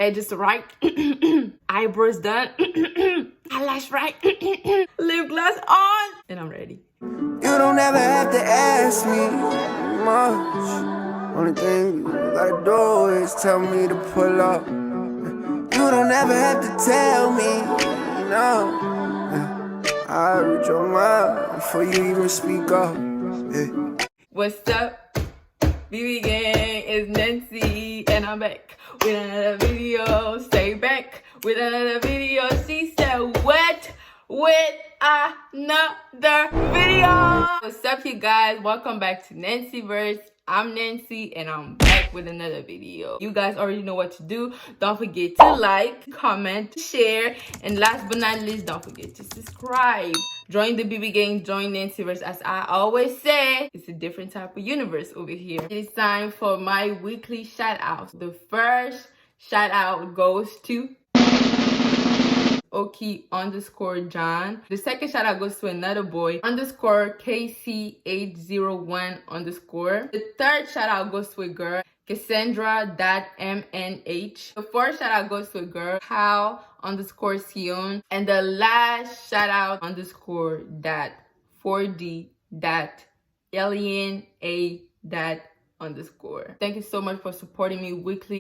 Edges right, eyebrows done, eyelash right, lip gloss on, and I'm ready. You don't ever have to ask me much. Only thing you gotta do is tell me to pull up. You don't ever have to tell me no. I read your mind before you even speak up. Yeah. What's up, BB gang? It's Nancy, and I'm back with another video. Stay back with another video. She said, what? With another video. What's up, you guys? Welcome back to Nancyverse. I'm Nancy, and I'm back with another video. You guys already know what to do. Don't forget to like, comment, share, and last but not least, don't forget to subscribe. Join the BB gang, join Nancyverse. As I always say, it's a different type of universe over here. It is time for my weekly shout outs. The first shout out goes to Oki_John. The second shout out goes to another boy _KC801_. The third shout out goes to a girl, Cassandra.MNH. The fourth shout out goes to a girl, How_Sion. And the last shout out _4D.alien_A. Thank you so much for supporting me weekly.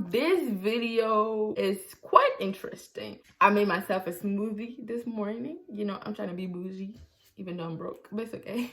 This video is quite interesting. I made myself a smoothie this morning. You know, I'm trying to be bougie even though I'm broke, but it's okay.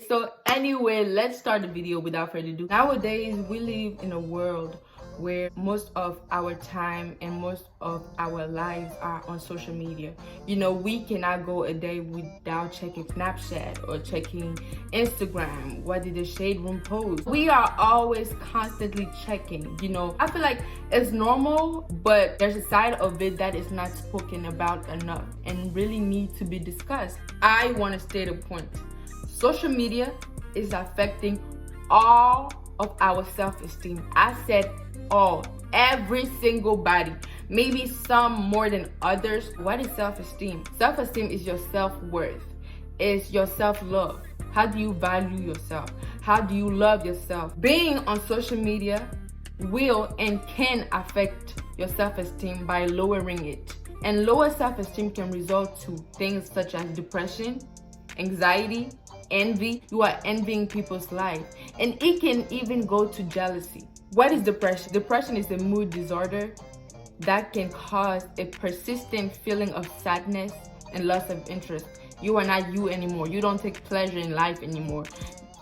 So anyway, let's start the video without further ado. Nowadays we live in a world where most of our time and most of our lives are on social media. You know, we cannot go a day without checking Snapchat or checking Instagram. What did the shade room post? We are always constantly checking. You know, I feel like it's normal, but there's a side of it that is not spoken about enough and really need to be discussed. I want to state a point. Social media is affecting all of our self-esteem. I said all, every single body, maybe some more than others. What is self-esteem? Self-esteem is your self-worth, it's your self-love. How do you value yourself? How do you love yourself? Being on social media will and can affect your self-esteem by lowering it, and lower self-esteem can result to things such as depression, anxiety, envy. You are envying people's life, and it can even go to jealousy. What is depression? Depression is a mood disorder that can cause a persistent feeling of sadness and loss of interest. You are not you anymore. You don't take pleasure in life anymore.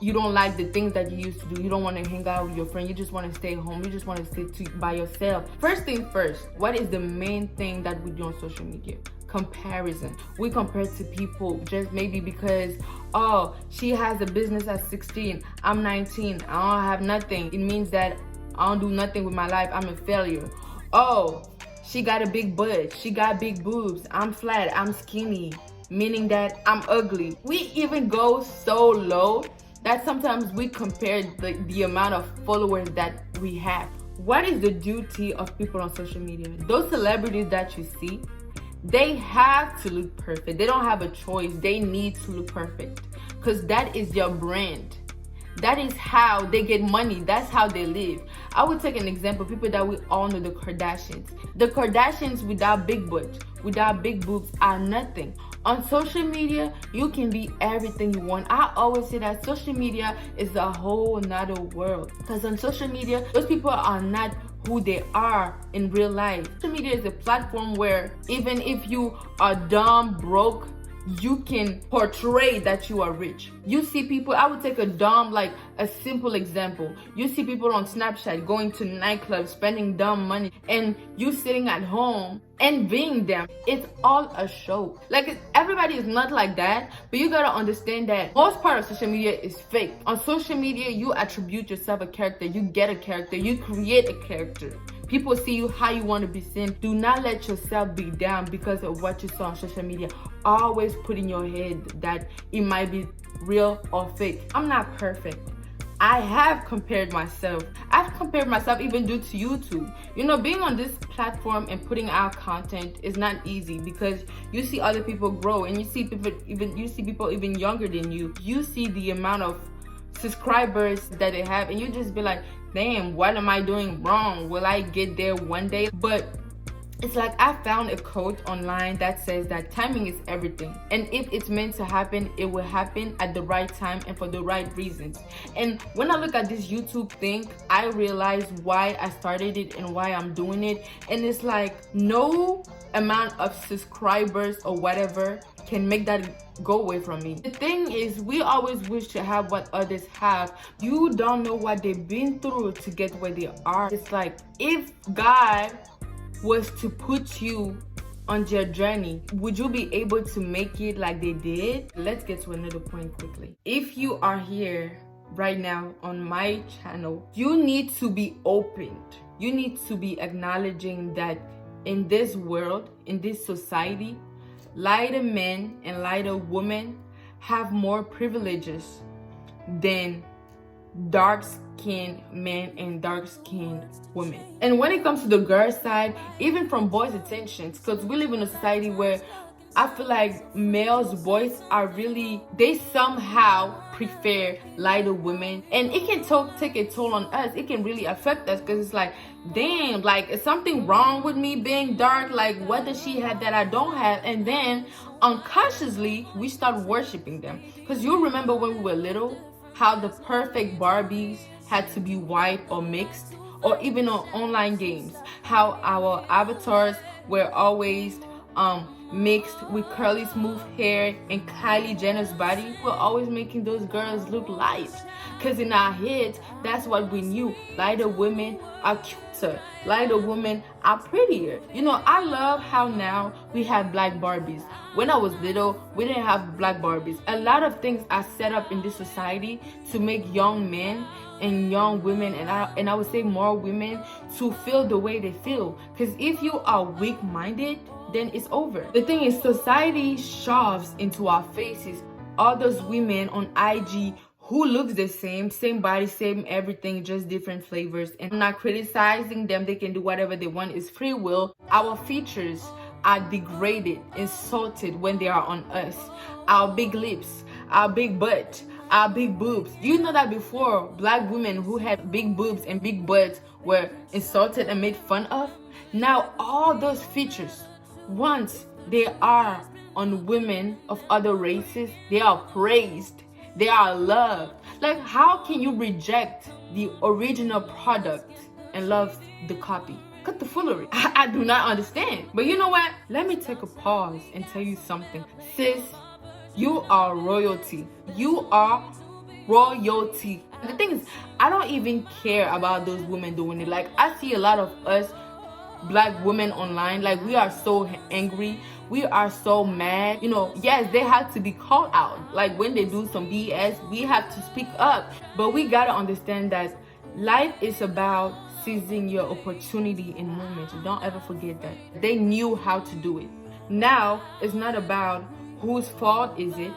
You don't like the things that you used to do. You don't want to hang out with your friend. You just want to stay home. You just want to sit by yourself. First thing first, what is the main thing that we do on social media? Comparison. We compare to people just maybe because, oh, she has a business at 16, I'm 19, I don't have nothing. It means that I don't do nothing with my life, I'm a failure. Oh, she got a big butt, she got big boobs, I'm flat, I'm skinny, meaning that I'm ugly. We even go so low that sometimes we compare the amount of followers that we have. What is the duty of people on social media? Those celebrities that you see, they have to look perfect. They don't have a choice. They need to look perfect because that is your brand. That is how they get money. That's how they live. I would take an example, people that we all know, the Kardashians. The Kardashians without big butts, without big boobs are nothing. On social media, you can be everything you want. I always say that social media is a whole nother world. Because on social media, those people are not who they are in real life. Social media is a platform where even if you are dumb, broke, you can portray that you are rich. You see people, I would take a simple example. You see people on Snapchat going to nightclubs, spending dumb money, and you sitting at home envying them. It's all a show. Like, everybody is not like that, but you gotta understand that most part of social media is fake. On social media, you attribute yourself a character, you get a character, you create a character. People see you how you want to be seen. Do not let yourself be down because of what you saw on social media. Always put in your head that it might be real or fake. I'm not perfect. I have compared myself. I've compared myself even due to YouTube. You know, being on this platform and putting out content is not easy because you see other people grow and you see people even younger than you. You see the amount of subscribers that they have, and you just be like, damn, what am I doing wrong? Will I get there one day? But it's like I found a quote online that says that timing is everything, and if it's meant to happen, it will happen at the right time and for the right reasons. And when I look at this YouTube thing, I realize why I started it and why I'm doing it. And it's like no amount of subscribers or whatever can make that go away from me. The thing is, we always wish to have what others have. You don't know what they've been through to get where they are. It's like if God was to put you on their journey, would you be able to make it like they did? Let's get to another point quickly. If you are here right now on my channel, you need to be opened. You need to be acknowledging that in this world, in this society, lighter men and lighter women have more privileges than dark-skinned men and dark-skinned women. And when it comes to the girl side, even from boys' attentions, because we live in a society where I feel like males' boys are really, they somehow prefer lighter women, and it can take a toll on us. It can really affect us, because it's like, damn, like, is something wrong with me being dark? Like, what does she have that I don't have? And then unconsciously we start worshiping them. Because you remember when we were little, how the perfect Barbies had to be white or mixed, or even on online games, how our avatars were always mixed with curly smooth hair and Kylie Jenner's body. We're always making those girls look light, because in our heads, that's what we knew. Lighter women are cuter, lighter women are prettier. You know, I love how now we have black Barbies. When I was little, we didn't have black Barbies. A lot of things are set up in this society to make young men and young women, and I would say more women, to feel the way they feel. Because if you are weak-minded, then it's over. The thing is, society shoves into our faces all those women on IG who looks the same body, same everything, just different flavors. And I'm not criticizing them. They can do whatever they want. It's free will. Our features are degraded, insulted when they are on us. Our big lips, our big butt, our big boobs. You know that before, black women who had big boobs and big butts were insulted and made fun of? Now all those features, once they are on women of other races, they are praised, they are loved. Like, how can you reject the original product and love the copy? Cut the foolery. I do not understand. But you know what? Let me take a pause and tell you something. Sis, you are royalty. You are royalty. The thing is, I don't even care about those women doing it. Like, I see a lot of us black women online, like, we are so angry, we are so mad. You know, yes, they have to be called out. Like, when they do some BS, we have to speak up. But we gotta understand that life is about seizing your opportunity in moments. Don't ever forget that. They knew how to do it. Now, it's not about whose fault is it.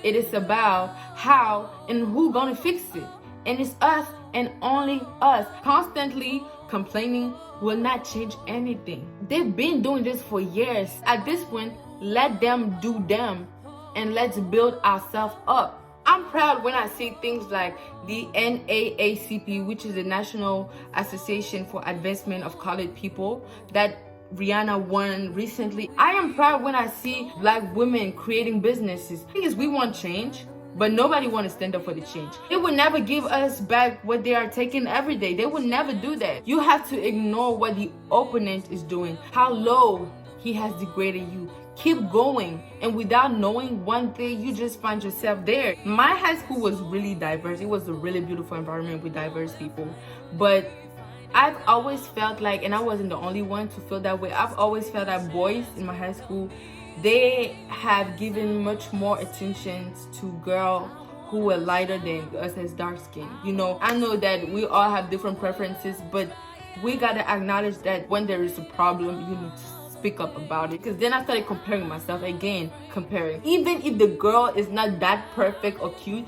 It is about how and who gonna fix it. And it's us and only us. Constantly complaining will not change anything. They've been doing this for years. At this point, let them do them, and let's build ourselves up. I'm proud when I see things like the NAACP, which is the National Association for Advancement of Colored People, that Rihanna won recently. I am proud when I see black women creating businesses. The thing is, we want change, but nobody want to stand up for the change. They will never give us back what they are taking every day. They will never do that. You have to ignore what the opponent is doing, how low he has degraded you. Keep going, and without knowing one thing, you just find yourself there. My high school was really diverse. It was a really beautiful environment with diverse people, but I've always felt like, and I wasn't the only one to feel that way, I've always felt that boys in my high school, they have given much more attention to girls who were lighter than us as dark skin. You know, I know that we all have different preferences, but we gotta acknowledge that when there is a problem, you need to speak up about it. Because then I started comparing myself again, even if the girl is not that perfect or cute,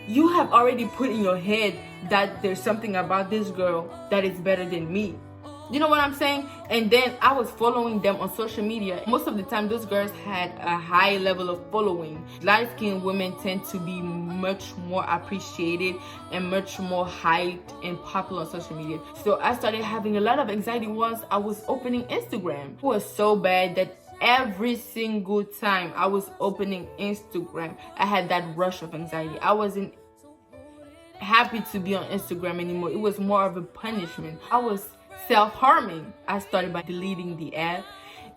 you have already put in your head that there's something about this girl that is better than me. You know what I'm saying? And then I was following them on social media. Most of the time, those girls had a high level of following. Light-skinned women tend to be much more appreciated and much more hyped and popular on social media. So I started having a lot of anxiety once I was opening Instagram. It was so bad that every single time I was opening Instagram, I had that rush of anxiety. I wasn't happy to be on Instagram anymore. It was more of a punishment. I was self-harming. I started by deleting the app,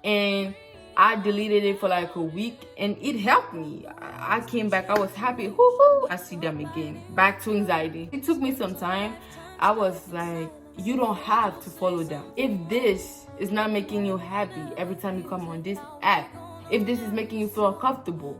and I deleted it for like a week, and it helped me. I came back, I was happy. Hoo-hoo. I see them again. Back to anxiety. It took me some time. I was like, you don't have to follow them. If this is not making you happy every time you come on this app, if this is making you feel uncomfortable,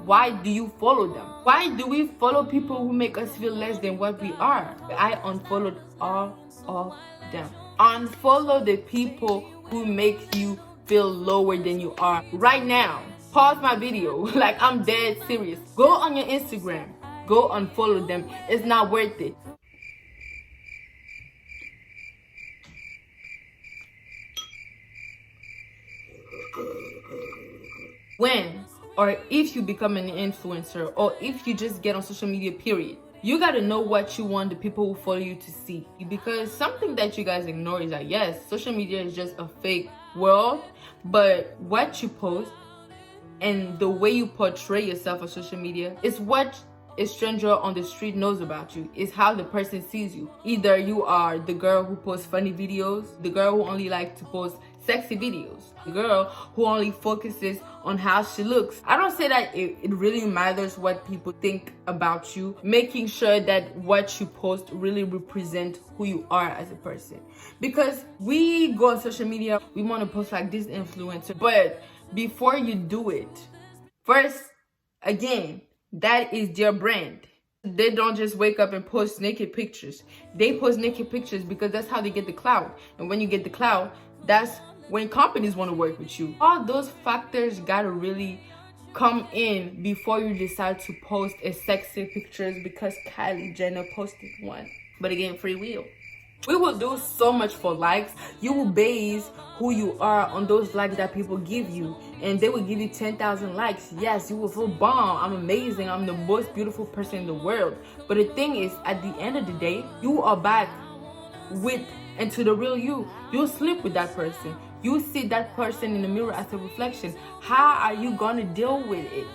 why do you follow them? Why do we follow people who make us feel less than what we are? I unfollowed all of them. Unfollow the people who make you feel lower than you are. Right now, pause my video. Like, I'm dead serious. Go on your Instagram. Go unfollow them. It's not worth it. When or if you become an influencer, or if you just get on social media, period, you gotta know what you want the people who follow you to see. Because something that you guys ignore is that, yes, social media is just a fake world, but what you post and the way you portray yourself on social media is what a stranger on the street knows about you. Is how the person sees you. Either you are the girl who posts funny videos, the girl who only likes to post sexy videos, the girl who only focuses on how she looks. I don't say that it really matters what people think about you. Making sure that what you post really represents who you are as a person. Because we go on social media, we want to post like this influencer, but before you do it, first, again, that is their brand. They don't just wake up and post naked pictures. They post naked pictures because that's how they get the clout. And when you get the clout, that's when companies want to work with you. All those factors gotta really come in before you decide to post a sexy pictures because Kylie Jenner posted one. But again, free will. We will do so much for likes. You will base who you are on those likes that people give you, and they will give you 10,000 likes. Yes, you will feel bomb. I'm amazing. I'm the most beautiful person in the world. But the thing is, at the end of the day, you are back with and to the real you. You'll sleep with that person. You see that person in the mirror as a reflection. How are you gonna deal with it?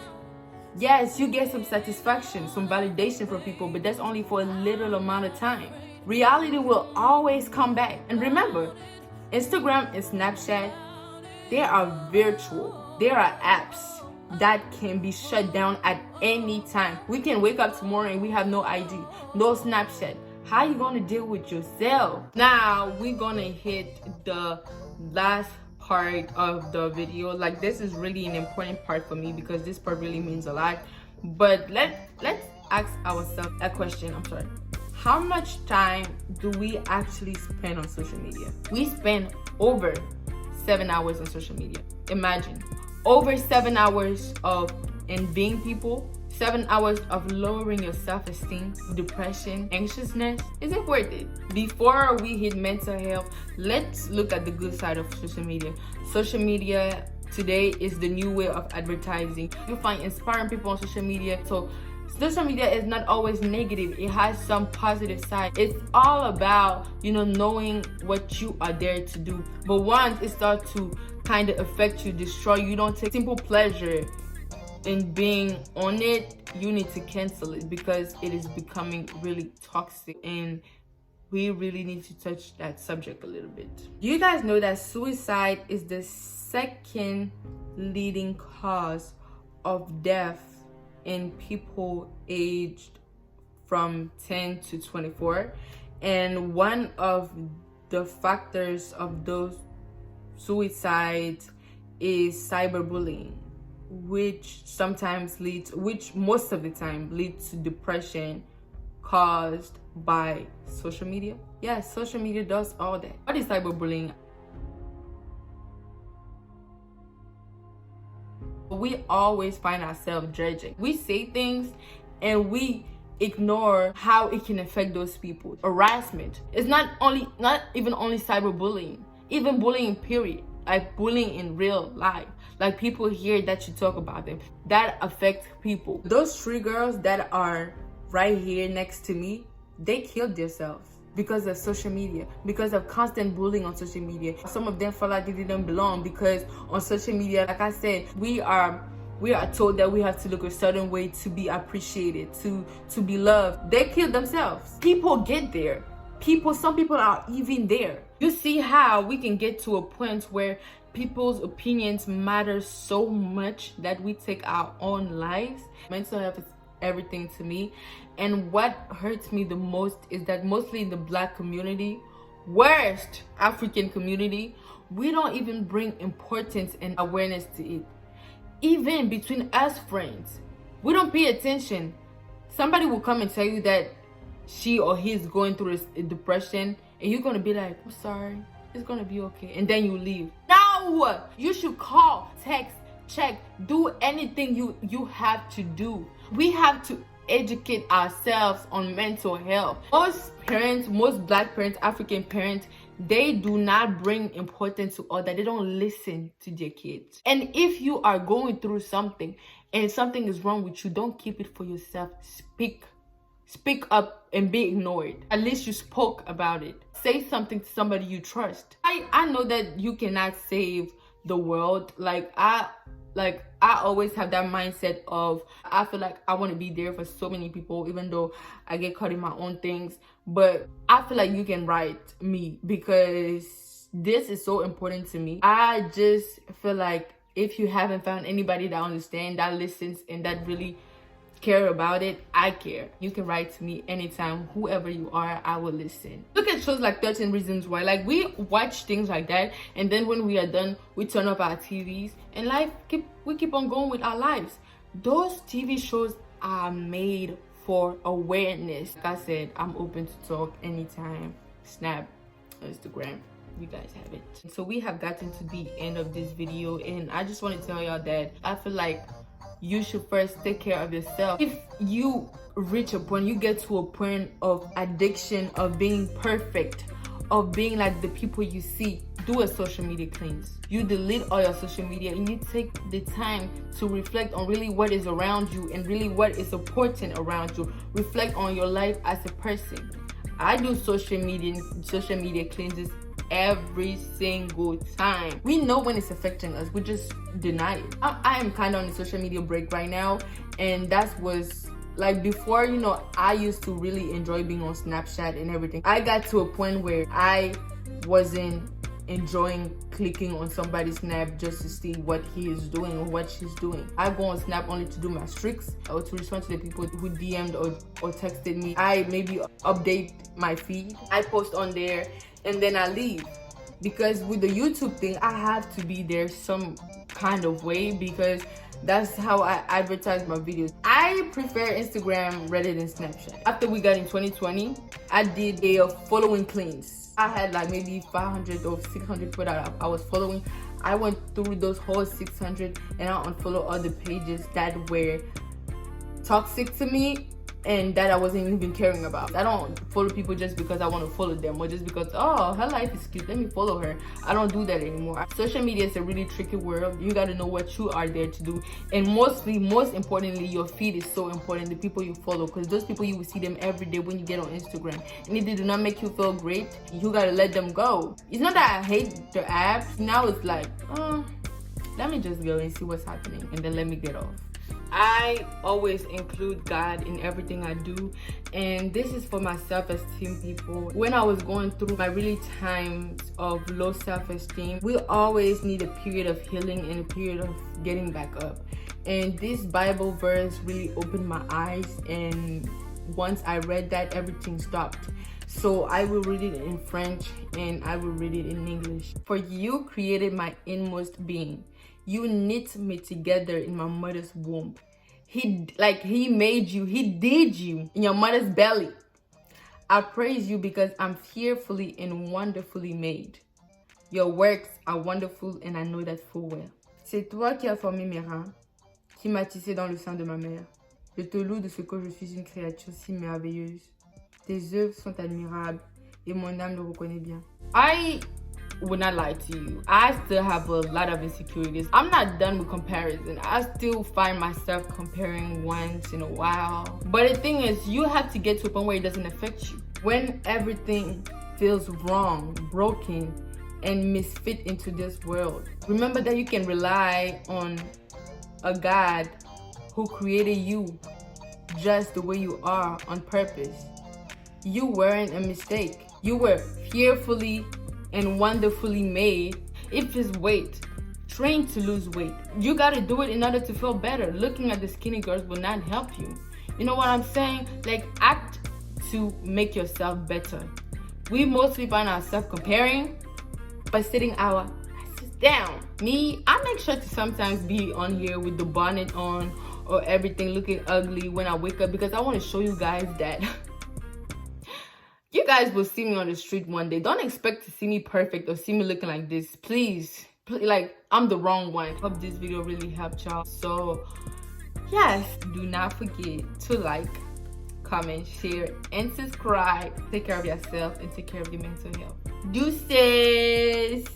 Yes, you get some satisfaction, some validation from people, but that's only for a little amount of time. Reality will always come back. And remember, Instagram and Snapchat, they are virtual. They are apps that can be shut down at any time. We can wake up tomorrow and we have no ID, no Snapchat. How you gonna deal with yourself? Now we're gonna hit the last part of the video. Like, this is really an important part for me because this part really means a lot. But let's ask ourselves a question. I'm sorry. How much time do we actually spend on social media? We spend over 7 hours on social media. Imagine, over 7 hours of envying people, 7 hours of lowering your self-esteem, depression, anxiousness. Is it worth it? Before we hit mental health, let's look at the good side of social media. Social media today is the new way of advertising. You find inspiring people on social media. So social media is not always negative. It has some positive side. It's all about, knowing what you are there to do. But once it starts to kind of affect you, destroy you, don't take simple pleasure in being on it, you need to cancel it because it is becoming really toxic, and we really need to touch that subject a little bit. You guys know that suicide is the second leading cause of death in people aged from 10 to 24, and one of the factors of those suicides is cyberbullying, which most of the time leads to depression caused by social media. Yes, social media does all that. What is cyberbullying? We always find ourselves judging. We say things and we ignore how it can affect those people. Harassment. It's not even only cyberbullying, even bullying period, like bullying in real life. Like people hear that you talk about them, that affects people. Those 3 girls that are right here next to me, they killed themselves because of social media, because of constant bullying on social media. Some of them felt like they didn't belong because on social media, like I said, we are told that we have to look a certain way to be appreciated, to be loved. They killed themselves. People get there. Some people are even there. You see how we can get to a point where people's opinions matter so much that we take our own lives. Mental health is everything to me, and what hurts me the most is that mostly in the Black community, worst African community, we don't even bring importance and awareness to it. Even between us friends, we don't pay attention. Somebody will come and tell you that she or he is going through a depression, and you're gonna be like, I'm sorry, it's gonna be okay, and then you leave. No, you should call, text, check, do anything you have to do. We have to educate ourselves on mental health. Most parents, most Black parents, African parents, they do not bring importance to others. They don't listen to their kids. And if you are going through something and something is wrong with you, don't keep it for yourself. Speak up and be ignored. At least you spoke about it. Say something to somebody you trust. I know that you cannot save the world. I always have that mindset of, I feel like I want to be there for so many people, even though I get caught in my own things. But I feel like you can write me because this is so important to me. I just feel like if you haven't found anybody that understands, that listens, and that really care about it, I care. You can write to me anytime. Whoever you are, I will listen. Look at shows like 13 Reasons Why. Like, we watch things like that, and then when we are done, we turn off our TVs and we keep on going with our lives. Those TV shows are made for awareness. Like I said, I'm open to talk anytime. Snap, Instagram, you guys have it. So we have gotten to the end of this video, and I just want to tell y'all that I feel like you should first take care of yourself. If you reach a point, you get to a point of addiction, of being perfect, of being like the people you see, do a social media cleanse. You delete all your social media and you take the time to reflect on really what is around you and really what is important around you. Reflect on your life as a person. I do social media cleanses every single time. We know when it's affecting us, we just deny it. I am kind of on a social media break right now, and that was like before, you know, I used to really enjoy being on Snapchat and everything. I got to a point where I wasn't enjoying clicking on somebody's Snap just to see what he is doing or what she's doing. I go on Snap only to do my streaks or to respond to the people who DM'd or texted me. I maybe update my feed. I post on there and then I leave. Because with the YouTube thing, I have to be there some kind of way because that's how I advertise my videos. I prefer Instagram rather than Snapchat. After we got in 2020, I did a following cleanse. I had like maybe 500 or 600 people that I was following. I went through those whole 600 and I unfollowed all the pages that were toxic to me and that I wasn't even caring about. I don't follow people just because I want to follow them or just because, oh, her life is cute, let me follow her. I don't do that anymore. Social media is a really tricky world. You got to know what you are there to do. And most importantly, your feed is so important, the people you follow, because those people, you will see them every day when you get on Instagram. And if they do not make you feel great, you got to let them go. It's not that I hate the apps. Now it's like, oh, let me just go and see what's happening and then let me get off. I always include God in everything I do, and this is for my self-esteem people. When I was going through my really times of low self-esteem, we always need a period of healing and a period of getting back up. And this Bible verse really opened my eyes, and once I read that, everything stopped. So I will read it in French and I will read it in English. For you created my inmost being. You knit me together in my mother's womb. He made you, he did you in your mother's belly. I praise you because I'm fearfully and wonderfully made. Your works are wonderful and I know that full well. C'est toi qui as formé mes reins, qui m'as tissé dans le sein de ma mère. Je te loue de ce que je suis une créature si merveilleuse. Tes œuvres sont admirables et mon âme le reconnaît bien. I would not lie to you. I still have a lot of insecurities. I'm not done with comparison. I still find myself comparing once in a while. But the thing is, you have to get to a point where it doesn't affect you. When everything feels wrong, broken, and misfit into this world, remember that you can rely on a God who created you just the way you are on purpose. You weren't a mistake. You were fearfully and wonderfully made. If it's weight, train to lose weight. You gotta do it in order to feel better. Looking at the skinny girls will not help you. You know what I'm saying? Like, act to make yourself better. We mostly find ourselves comparing by sitting our asses down. Me, I make sure to sometimes be on here with the bonnet on or everything looking ugly when I wake up, because I want to show you guys that you guys will see me on the street one day. Don't expect to see me perfect or see me looking like this. Please, like, I'm the wrong one. Hope this video really helped y'all. So yes, do not forget to like, comment, share, and subscribe. Take care of yourself and take care of your mental health. Deuces.